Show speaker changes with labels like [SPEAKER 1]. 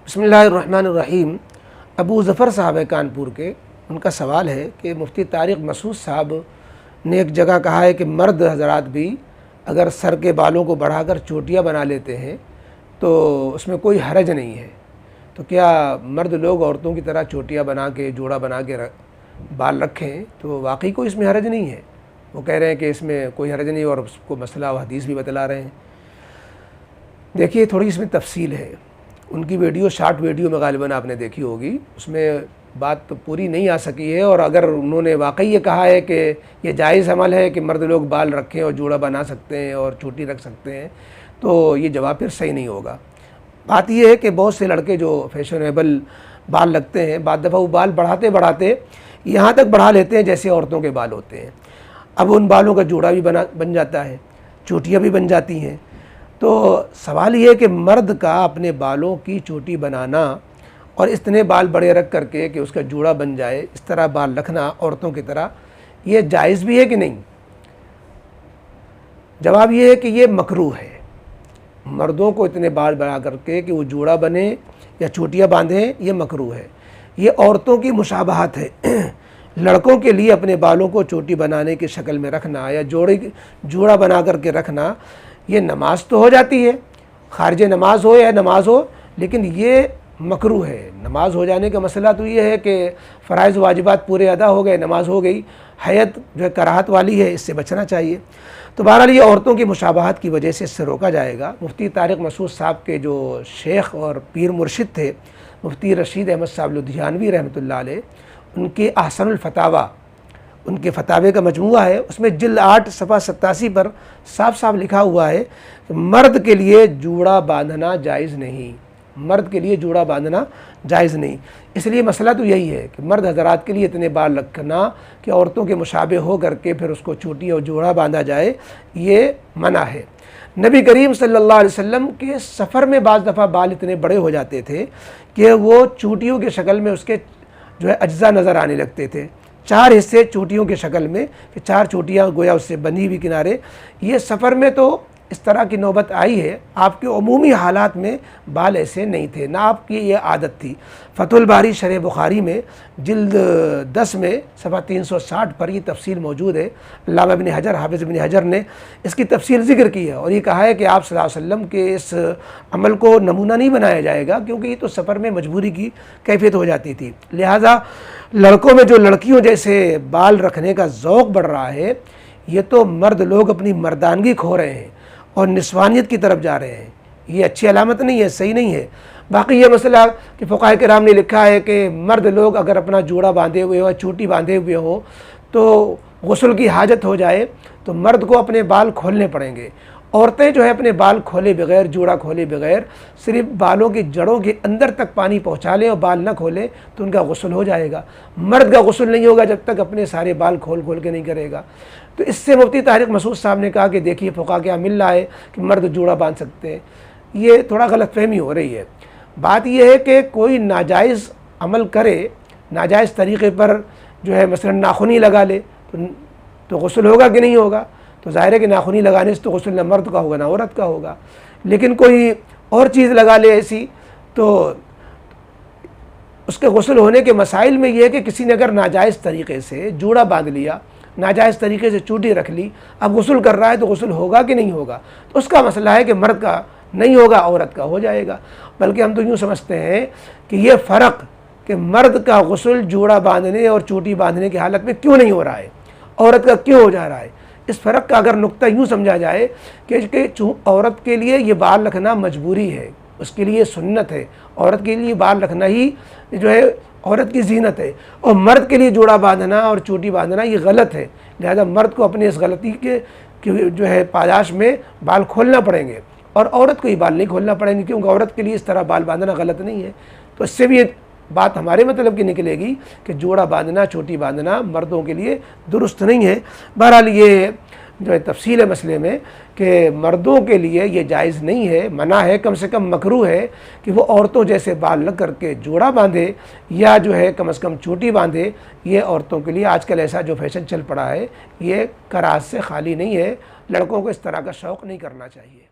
[SPEAKER 1] बिस्मिल्लाहिर्रहमानिर्रहीम। अबू ज़फ़र साहब है कानपुर के, उनका सवाल है कि मुफ्ती तारिक मसूद साहब ने एक जगह कहा है कि मर्द हज़रात भी अगर सर के बालों को बढ़ाकर चोटियाँ बना लेते हैं तो उसमें कोई हरज नहीं है। तो क्या मर्द लोग औरतों की तरह चोटियाँ बना के, जोड़ा बना के बाल रखें तो वाकई कोई इसमें हरज नहीं है? वो कह रहे हैं कि इसमें कोई हरज नहीं और उसको मसला व हदीस भी बतला रहे हैं। देखिए, थोड़ी इसमें तफसील है। उनकी वीडियो शॉर्ट वीडियो में गालिबन आपने देखी होगी, उसमें बात तो पूरी नहीं आ सकी है। और अगर उन्होंने वाकई ये कहा है कि ये जायज़ अमल है कि मर्द लोग बाल रखें और जोड़ा बना सकते हैं और चोटी रख सकते हैं, तो ये जवाब फिर सही नहीं होगा। बात यह है कि बहुत से लड़के जो फैशनेबल बाल लगते हैं, बाद दफ़ा वो बाल बढ़ाते बढ़ाते यहाँ तक बढ़ा लेते हैं जैसे औरतों के बाल होते हैं। अब उन बालों का जोड़ा भी बन जाता है, चोटियाँ भी बन जाती हैं। तो सवाल ये है कि मर्द का अपने बालों की चोटी बनाना और इतने बाल बड़े रख करके कि उसका जोड़ा बन जाए, इस तरह बाल रखना औरतों की तरह, ये जायज़ भी है कि नहीं? जवाब ये है कि ये मकरूह है। मर्दों को इतने बाल बढ़ा करके कि वो जोड़ा बने या चोटियाँ बांधें, ये मकरूह है। ये औरतों की मुशाबहत है। लड़कों के लिए अपने बालों को चोटी बनाने की शक्ल में रखना या जोड़ा बना करके रखना, ये नमाज तो हो जाती है, खारिज नमाज हो या नमाज हो, लेकिन ये मकरूह है। नमाज हो जाने का मसला तो ये है कि फ़राइज़ वाजिबात पूरे अदा हो गए, नमाज हो गई, हैत जो है कराहत वाली है, इससे बचना चाहिए। तो बहरहाल ये औरतों की मुशाबहत की वजह से इससे रोका जाएगा। मुफ्ती तारिक मसूद साहब के जो शेख और पीर मुर्शिद थे, मुफ्ती रशीद अहमद साहब लुधियानवी रहमतुल्लाह अलैह, उनके अहसनुल फतावा, उनके फतावे का मजमूआ है, उसमें जिल्द 8 सफ़ा 87 पर साफ साफ लिखा हुआ है कि मर्द के लिए जूड़ा बांधना जायज़ नहीं, मर्द के लिए जूड़ा बांधना जायज़ नहीं। इसलिए मसला तो यही है कि मर्द हज़रात के लिए इतने बाल रखना कि औरतों के मुशाबे हो करके फिर उसको चोटी और जोड़ा बांधा जाए, ये मना है। नबी करीम सल्लल्लाहु अलैहि वसल्लम के सफ़र में बाज़ दफ़ा बाल इतने बड़े हो जाते थे कि वो चोटियों की शक्ल में उसके जो है अज्जा नज़र आने लगते थे। 4 हिस्से चोटियों के शक्ल में, कि 4 चोटियाँ गोया उससे बनी हुई किनारे। ये सफ़र में तो इस तरह की नौबत आई है, आपके उमूमी हालात में बाल ऐसे नहीं थे, ना आपकी ये आदत थी। फ़तहुल बारी शरह बुखारी में जिल्द 10 में सफ़ा 360 पर ये तफसील मौजूद है। अल्लामा इब्न हजर, हाफिज़ इब्न हजर ने इसकी तफसील ज़िक्र की है और ये कहा है कि आप सल्लल्लाहु अलैहि वसल्लम के इस अमल को नमूना नहीं बनाया जाएगा, क्योंकि ये तो सफ़र में मजबूरी की कैफियत हो जाती थी। लिहाजा लड़कों में जो लड़कियों जैसे बाल रखने का ज़ौक़ बढ़ रहा है, ये तो मर्द लोग अपनी मर्दानगी खो रहे हैं और निस्वानियत की तरफ जा रहे हैं। ये अच्छी अलामत नहीं है, सही नहीं है। बाकी ये मसला कि फ़ुक़हा किराम ने लिखा है कि मर्द लोग अगर अपना जोड़ा बांधे हुए हो, चोटी बांधे हुए हो, तो गुस्ल की हाजत हो जाए तो मर्द को अपने बाल खोलने पड़ेंगे। औरतें जो है अपने बाल खोले बगैर, जोड़ा खोले बगैर, सिर्फ बालों की जड़ों के अंदर तक पानी पहुँचा लें और बाल ना खोलें तो उनका गुस्ल हो जाएगा। मर्द का गुस्ल नहीं होगा जब तक अपने सारे बाल खोल खोल के नहीं करेगा। तो इससे मुफ्ती तारिक मसूद साहब ने कहा कि देखिए फ़ुक़हा क्या मिल रहा है कि मर्द जोड़ा बांध सकते हैं, ये थोड़ा गलतफहमी हो रही है। बात यह है कि कोई नाजायज़ अमल करे, नाजायज़ तरीक़े पर जो है मसलन नाखूनी लगा ले तो गुस्ल होगा कि नहीं होगा? तो ज़ाहिर है कि नाखूनी लगाने से तो गुस्ल न मर्द का होगा ना औरत का होगा। लेकिन कोई और चीज़ लगा ले ऐसी, तो उसके गुस्ल होने के मसाइल में यह है कि किसी ने अगर नाजायज़ तरीक़े से जोड़ा बांध लिया, नाजायज़ तरीके से चोटी रख ली, अब गुस्ल कर रहा है तो गुस्ल होगा कि नहीं होगा? तो उसका मसला है कि मर्द का नहीं होगा, औरत का हो जाएगा। बल्कि हम तो यूँ समझते हैं कि ये फ़र्क कि मर्द का गुस्ल जोड़ा बांधने और चोटी बांधने की हालत में क्यों नहीं हो रहा है, औरत का क्यों हो जा रहा है, इस फ़र्क का अगर नुक्ता यूँ समझा जाए कि औरत के लिए ये बाल रखना मजबूरी है, उसके लिए सुन्नत है, औरत के लिए बाल रखना ही जो है औरत की जीनत है, और मर्द के लिए जोड़ा बांधना और चोटी बांधना ये गलत है। लिहाजा मर्द को अपने इस गलती के जो है पादाश में बाल खोलना पड़ेंगे और औरत को ही बाल नहीं खोलना पड़ेंगे, क्योंकि औरत के लिए इस तरह बाल बांधना गलत नहीं है। तो इससे भी एक बात हमारे मतलब की निकलेगी कि जोड़ा बांधना, चोटी बांधना मर्दों के लिए दुरुस्त नहीं है। बहरहाल ये जो है तफसील है मसले में कि मर्दों के लिए ये जायज़ नहीं है, मना है, कम से कम मकरूह है कि वो औरतों जैसे बाल लग करके जोड़ा बांधे या जो है कम से कम चोटी बांधे। ये औरतों के लिए आजकल ऐसा जो फैशन चल पड़ा है, ये कराहत से खाली नहीं है। लड़कों को इस तरह का शौक़ नहीं करना चाहिए।